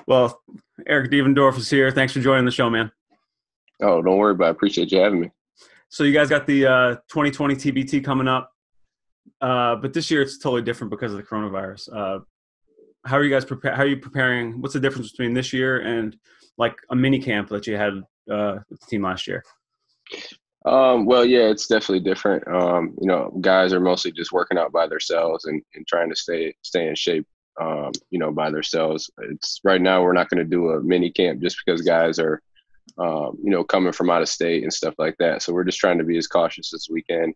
Well, Eric Devendorf is here. Thanks for joining the show, man. Oh, don't worry about it. I appreciate you having me. So you guys got the 2020 TBT coming up, but this year it's totally different because of the coronavirus. How are you guys How are you preparing? What's the difference between this year and like a mini camp that you had with the team last year? Well, yeah, it's definitely different. Guys are mostly just working out by themselves and trying to stay in shape, by themselves. It's right now we're not going to do a mini camp just because guys are, coming from out of state and stuff like that. So we're just trying to be as cautious as we can.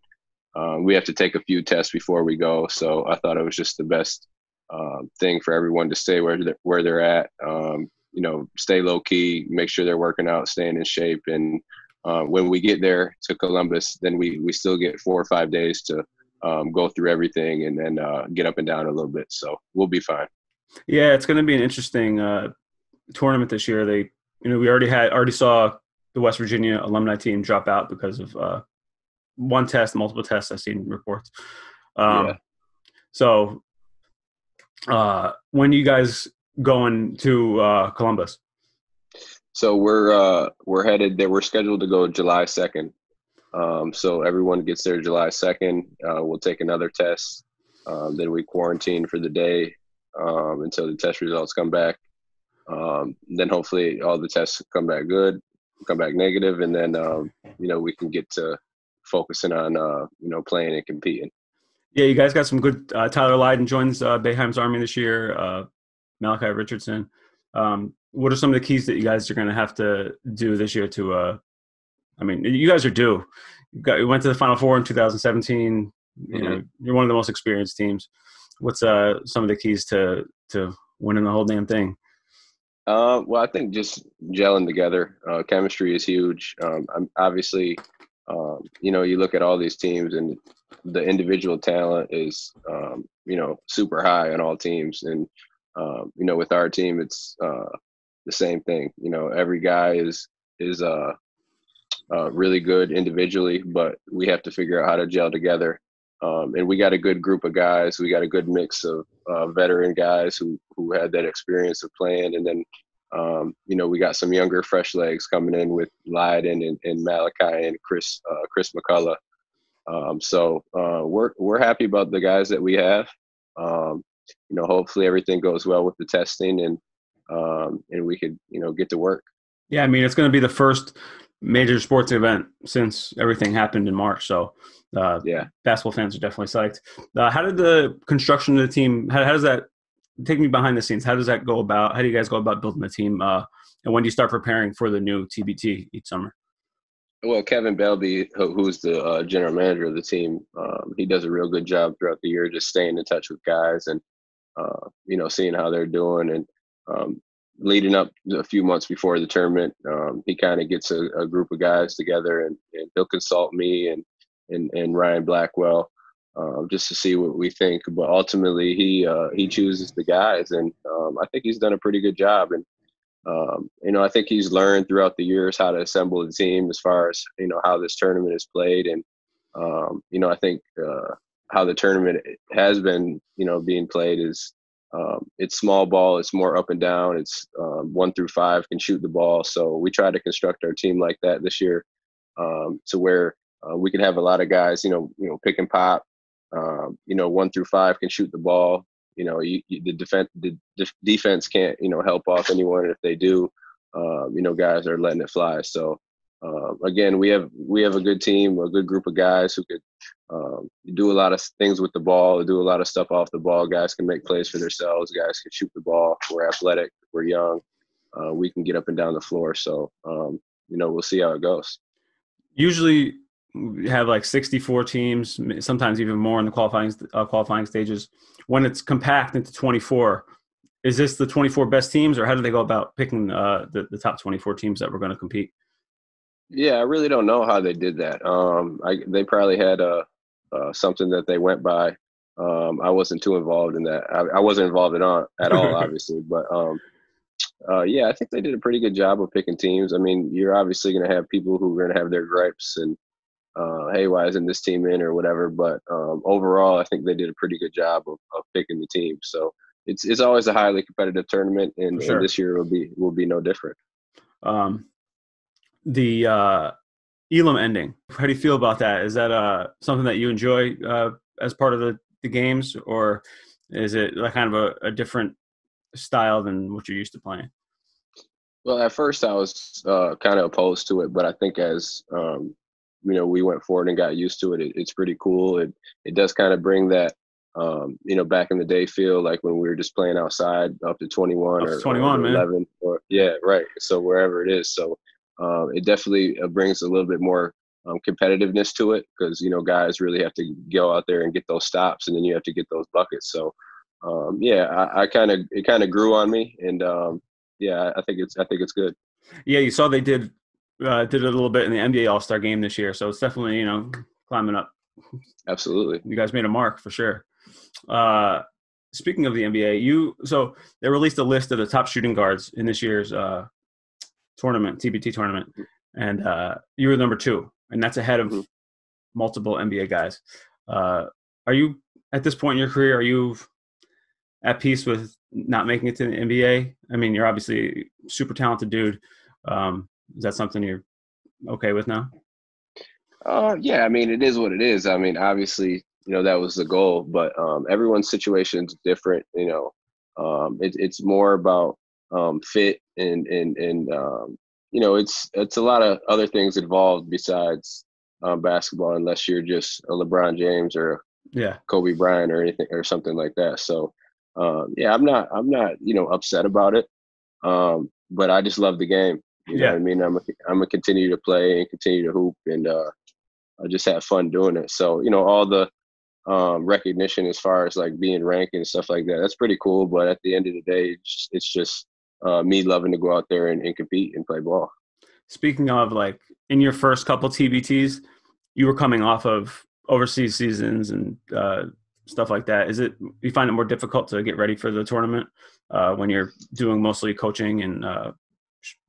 We have to take a few tests before we go. So I thought it was just the best thing for everyone to stay where they're at. Stay low key, make sure they're working out, staying in shape, and when we get there to Columbus, then we still get 4 or 5 days to go through everything and then get up and down a little bit. So we'll be fine. Yeah, it's going to be an interesting tournament this year. We already saw the West Virginia alumni team drop out because of one test, multiple tests. I've seen reports. Yeah. So when are you guys going to Columbus? So we're headed there. We're scheduled to go July 2nd. So everyone gets there July 2nd. We'll take another test. Then we quarantine for the day until the test results come back. Then hopefully all the tests come back good, come back negative, and then we can get to focusing on playing and competing. Yeah, you guys got some good. Tyler Lydon joins Boeheims Army this year. Malachi Richardson. What are some of the keys that you guys are going to have to do this year to? You guys are due. You went to the Final Four in 2017. You're one of the most experienced teams. What's some of the keys to winning the whole damn thing? Well, I think just gelling together. Chemistry is huge. I'm obviously, you look at all these teams and the individual talent is, super high on all teams. And, with our team, it's the same thing. Every guy is really good individually, but we have to figure out how to gel together. And we got a good group of guys. We got a good mix of veteran guys who had that experience of playing. And then, we got some younger, fresh legs coming in with Lydon and Malachi and Chris McCullough. So we're happy about the guys that we have. Hopefully everything goes well with the testing and we could, get to work. Yeah, it's going to be the first major sports event since everything happened in March. So, basketball fans are definitely psyched. How did the construction of the team? How does that take me behind the scenes? How does that go about? How do you guys go about building the team? And when do you start preparing for the new TBT each summer? Well, Kevin Belby, who's the general manager of the team, he does a real good job throughout the year, just staying in touch with guys and seeing how they're doing and leading up a few months before the tournament, he kind of gets a group of guys together and he'll consult me and Ryan Blackwell just to see what we think. But ultimately, he chooses the guys, and I think he's done a pretty good job. And I think he's learned throughout the years how to assemble the team as far as how this tournament is played, and I think how the tournament has been being played is. It's small ball. It's more up and down. It's 1 through 5 can shoot the ball. So we try to construct our team like that this year, to where we can have a lot of guys, pick and pop. 1 through 5 can shoot the ball. The defense can't help off anyone. If they do, guys are letting it fly. So again, we have a good team, a good group of guys who could do a lot of things with the ball, do a lot of stuff off the ball. Guys can make plays for themselves. Guys can shoot the ball. We're athletic. We're young. We can get up and down the floor. So, we'll see how it goes. Usually we have like 64 teams, sometimes even more in the qualifying stages. When it's compact into 24, is this the 24 best teams, or how do they go about picking the top 24 teams that were going to compete? Yeah, I really don't know how they did that. They probably had something that they went by. I wasn't too involved in that. I wasn't involved at all, obviously. But I think they did a pretty good job of picking teams. You're obviously going to have people who are going to have their gripes and, hey, why isn't this team in or whatever? But overall, I think they did a pretty good job of picking the team. So it's always a highly competitive tournament, and, For sure. this year will be no different. The Elam ending. How do you feel about that? Is that something that you enjoy as part of the games, or is it like kind of a different style than what you're used to playing? Well, at first I was kind of opposed to it, but I think as we went forward and got used to it, it's pretty cool. It does kind of bring that back in the day feel, like when we were just playing outside up to 21 Up to or 21, man. 11 or right. So wherever it is, so it definitely brings a little bit more competitiveness to it, because guys really have to go out there and get those stops, and then you have to get those buckets. So it kind of grew on me, and I think it's good. Yeah, you saw they did it a little bit in the NBA All-Star game this year, so it's definitely climbing up. Absolutely, you guys made a mark for sure. Speaking of the NBA, so they released a list of the top shooting guards in this year's tournament, TBT tournament, and you were number 2, and that's ahead of multiple NBA guys. Are you at this point in your career? Are you at peace with not making it to the NBA? I mean, you're obviously a super talented dude. Is that something you're okay with now? Yeah, I mean, it is what it is. I mean, obviously, that was the goal, but everyone's situation is different. It's more about fit and it's a lot of other things involved besides basketball, unless you're just a LeBron James or Kobe Bryant or anything or something like that. So I'm not upset about it, but I just love the game. You know what I mean? I'm gonna continue to play and continue to hoop, and I just have fun doing it. So all the recognition as far as like being ranked and stuff like that, that's pretty cool. But at the end of the day, it's just me loving to go out there and compete and play ball. Speaking of, like, in your first couple TBTs, you were coming off of overseas seasons and stuff like that. You find it more difficult to get ready for the tournament when you're doing mostly coaching and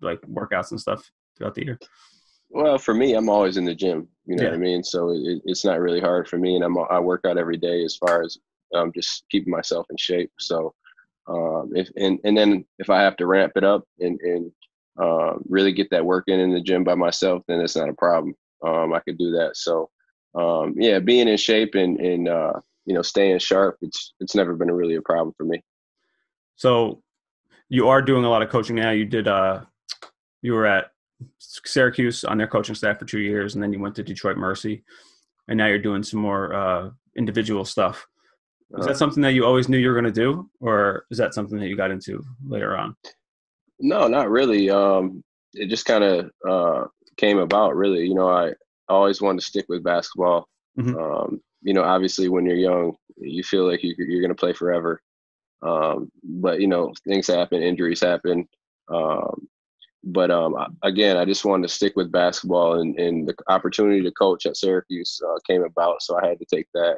like workouts and stuff throughout the year? Well, for me, I'm always in the gym. You know what I mean? So it's not really hard for me, and I work out every day as far as just keeping myself in shape. So if I have to ramp it up and really get that work in the gym by myself, then it's not a problem. I could do that. So being in shape and staying sharp, it's never been really a problem for me. So you are doing a lot of coaching now. You were at Syracuse on their coaching staff for 2 years, and then you went to Detroit Mercy, and now you're doing some more individual stuff. Is that something that you always knew you were going to do, or is that something that you got into later on? No, not really. It just kind of came about, really. I always wanted to stick with basketball. Mm-hmm. Obviously when you're young, you feel like you're going to play forever. But things happen, injuries happen. But again, I just wanted to stick with basketball, and the opportunity to coach at Syracuse came about, so I had to take that.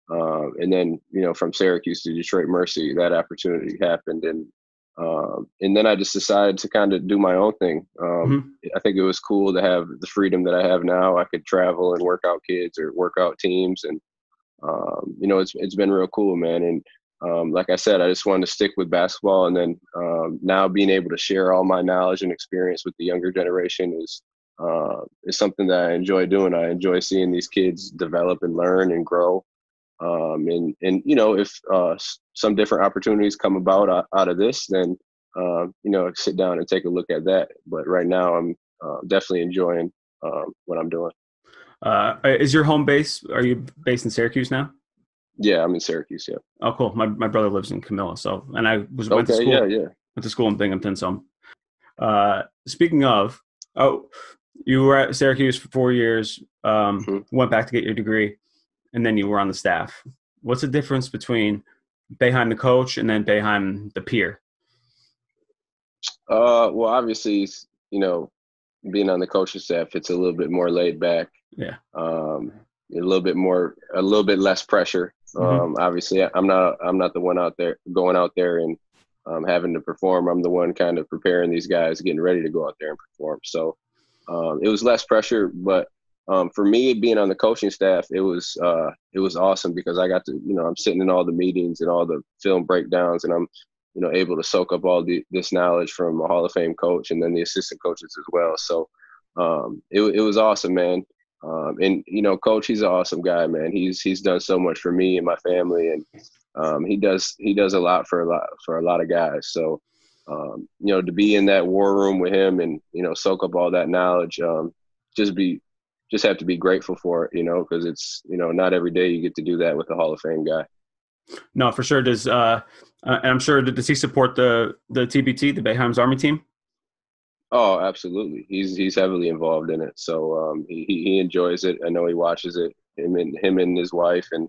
And then, from Syracuse to Detroit Mercy, that opportunity happened, and then I just decided to kind of do my own thing. I think it was cool to have the freedom that I have now. I could travel and work out kids or work out teams, and it's been real cool, man. And like I said, I just wanted to stick with basketball, and then now being able to share all my knowledge and experience with the younger generation is something that I enjoy doing. I enjoy seeing these kids develop and learn and grow. And if some different opportunities come about out of this, then sit down and take a look at that. But right now, I'm definitely enjoying what I'm doing. Is your home base? Are you based in Syracuse now? Yeah, I'm in Syracuse. Yeah. Oh, cool. My brother lives in Camilla, and I went to school in Binghamton. So, speaking of, you were at Syracuse for 4 years. Went back to get your degree, and then you were on the staff. What's the difference between Boeheim the coach and then Boeheim the peer? Well, obviously, being on the coaching staff, it's a little bit more laid back. Yeah. A little bit less pressure. Obviously, I'm not the one going out there and having to perform. I'm the one kind of preparing these guys, getting ready to go out there and perform. So it was less pressure, but For me, being on the coaching staff, it was awesome because I got to, I'm sitting in all the meetings and all the film breakdowns, and I'm, able to soak up all this knowledge from a Hall of Fame coach and then the assistant coaches as well. So it was awesome, man. And Coach, he's an awesome guy, man. He's done so much for me and my family, and he does a lot for a lot of guys. So to be in that war room with him and soak up all that knowledge, just have to be grateful for it, because it's not every day you get to do that with a Hall of Fame guy. No, for sure. Does and I'm sure, does he support the TBT, the Boeheims Army team? Oh, absolutely. He's heavily involved in it. So he enjoys it. I know he watches it. Him and his wife and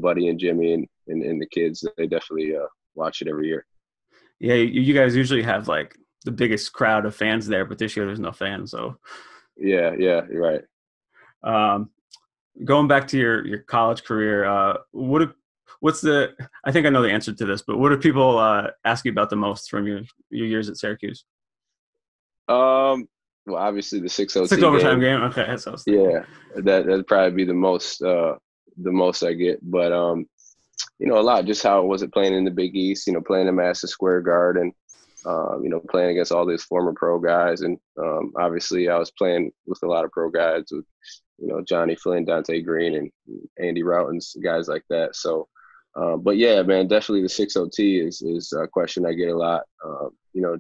Buddy and Jimmy and the kids, they definitely watch it every year. Yeah, you guys usually have like the biggest crowd of fans there, but this year there's no fans. So yeah, you're right. Going back to your college career, I think I know the answer to this, but what do people ask you about the most from your years at Syracuse? Well, obviously the 6 Six overtime game. Okay, that's what I was thinking. Yeah, that'd probably be the most I get. But a lot just how it wasn't playing in the Big East. Playing in Madison Square Garden. Playing against all these former pro guys, and obviously I was playing with a lot of pro guys with Johnny Flynn, Dante Green, and Andy Routens, guys like that. So, but yeah, man, definitely the 6OT is a question I get a lot.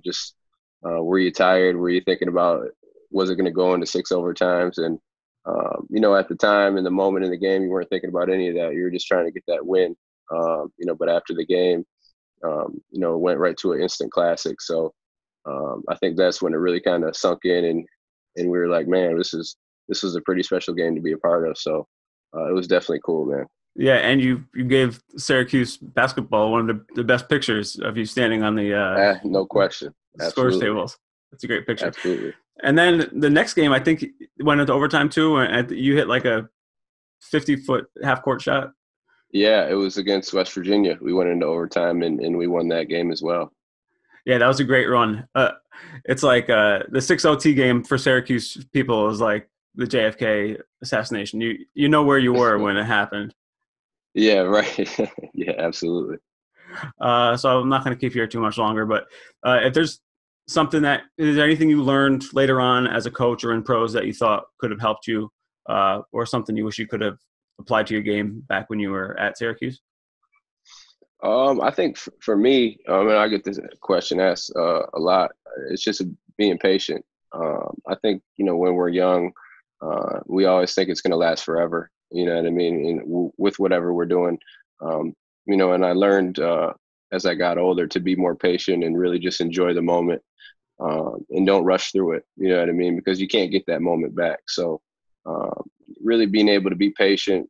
Just were you tired? Were you thinking about was it going to go into 6 overtimes? And at the time in the moment in the game, you weren't thinking about any of that. You were just trying to get that win. But after the game, it went right to an instant classic. So I think that's when it really kind of sunk in, and we were like, man, this was a pretty special game to be a part of. So it was definitely cool, man. Yeah, and you gave Syracuse basketball one of the best pictures of you standing on the no question. scores tables. That's a great picture. Absolutely. And then the next game, I think, went into overtime too, and you hit like a 50-foot half-court shot. Yeah, it was against West Virginia. We went into overtime, and we won that game as well. Yeah, that was a great run. It's like the 6OT game for Syracuse people is like the JFK assassination. You know where you were when it happened. Yeah, right. Yeah, absolutely. So I'm not going to keep you here too much longer, but if there's is there anything you learned later on as a coach or in pros that you thought could have helped you, or something you wish you could have applied to your game back when you were at Syracuse? I think for me, I get this question asked a lot. It's just being patient. I think, when we're young, we always think it's going to last forever. You know what I mean? And with whatever we're doing, and I learned as I got older to be more patient and really just enjoy the moment, and don't rush through it. You know what I mean? Because you can't get that moment back. So really being able to be patient,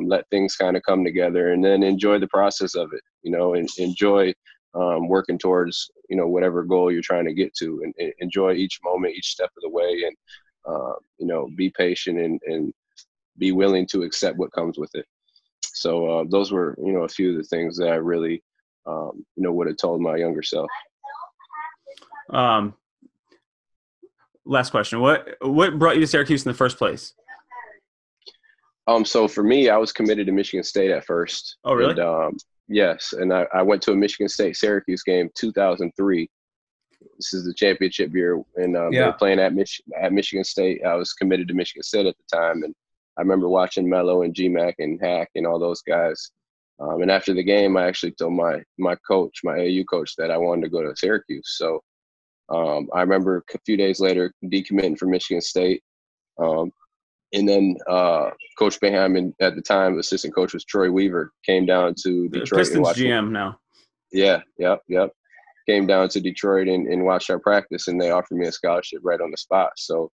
let things kind of come together, and then enjoy the process of it, and enjoy working towards, whatever goal you're trying to get to, and enjoy each moment, each step of the way, and, be patient and be willing to accept what comes with it. So those were, a few of the things that I really, would have told my younger self. Last question. What brought you to Syracuse in the first place? So for me, I was committed to Michigan State at first. Oh, really? And, yes. And I went to a Michigan State Syracuse game, 2003. This is the championship year. And they were playing at Michigan State. I was committed to Michigan State at the time. And I remember watching Mello and GMAC and Hack and all those guys. And after the game, I actually told my coach, my AAU coach, that I wanted to go to Syracuse. So I remember a few days later decommitting from Michigan State. And then Coach Boeheim, at the time, assistant coach was Troy Weaver, came down to Detroit. The Pistons GM now. Yeah, yep. Came down to Detroit and watched our practice, and they offered me a scholarship right on the spot. So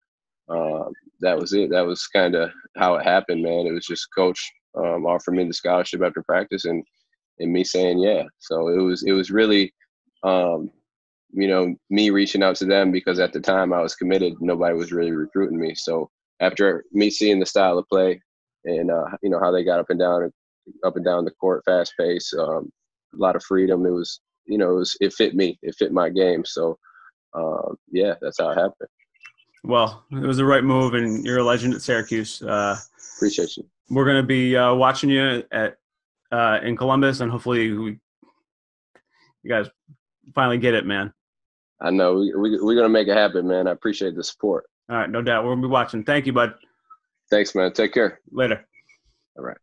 that was it. That was kind of how it happened, man. It was just Coach offered me the scholarship after practice, and me saying yeah. So it was really, me reaching out to them, because at the time I was committed. Nobody was really recruiting me. So after me seeing the style of play and, how they got up and down the court, fast pace, a lot of freedom, it fit me. It fit my game. So, that's how it happened. Well, it was the right move, and you're a legend at Syracuse. Appreciate you. We're going to be watching you at in Columbus, and hopefully you guys finally get it, man. I know we're going to make it happen, man. I appreciate the support. All right, no doubt. We'll be watching. Thank you, bud. Thanks, man. Take care. Later. All right.